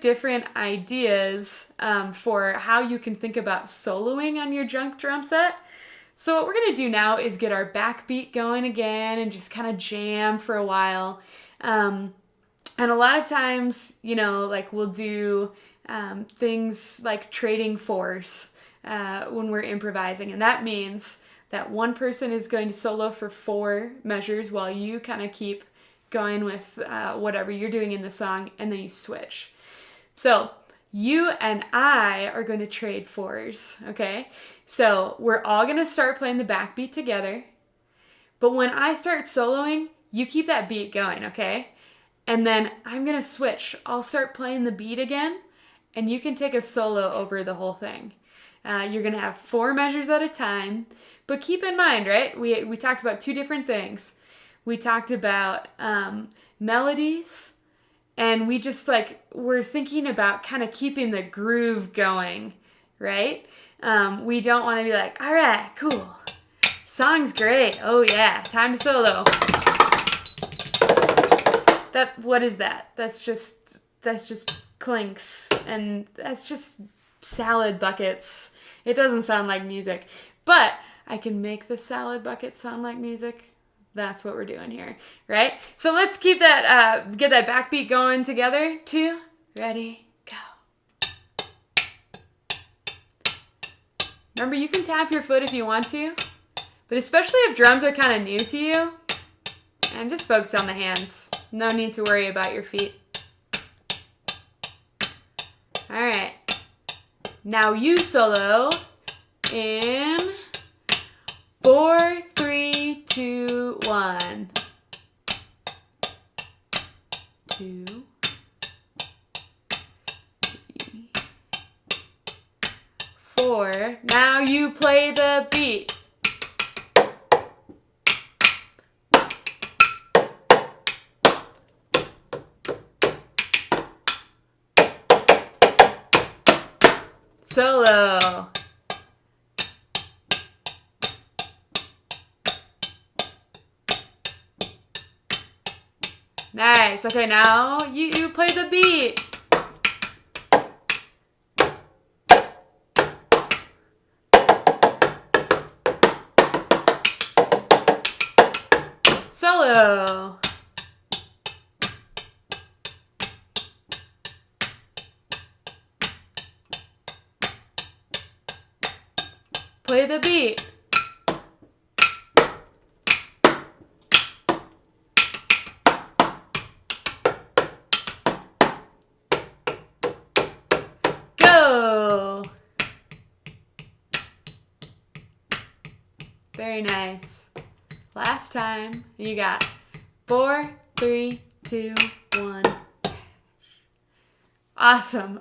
different ideas for how you can think about soloing on your junk drum set. So what we're going to do now is get our backbeat going again and just kind of jam for a while. And a lot of times, like we'll do things like trading fours when we're improvising. And that means that one person is going to solo for 4 measures while you kind of keep going with whatever you're doing in the song, and then you switch. So you and I are going to trade 4s, okay? So we're all going to start playing the backbeat together, but when I start soloing, you keep that beat going, okay? And then I'm going to switch. I'll start playing the beat again, and you can take a solo over the whole thing. You're going to have 4 measures at a time, but keep in mind, right? We talked about 2 different things. We talked about melodies, and we're thinking about kind of keeping the groove going, right? We don't want to be like, all right, cool. Song's great. Oh yeah, time to solo. What is that? That's just clinks, and that's just salad buckets. It doesn't sound like music, but I can make the salad bucket sound like music. That's what we're doing here, right? So let's keep that, get that backbeat going together. 2, ready, go. Remember, you can tap your foot if you want to, but especially if drums are kind of new to you, and just focus on the hands. No need to worry about your feet. All right. Now you solo in 4, 3, 2, 1. 2, 3, 4. Now you play the beat. Solo. Nice. Okay, now you play the beat. Solo. Play the beat. Go. Very nice. Last time. You got 4, 3, 2, 1. Awesome.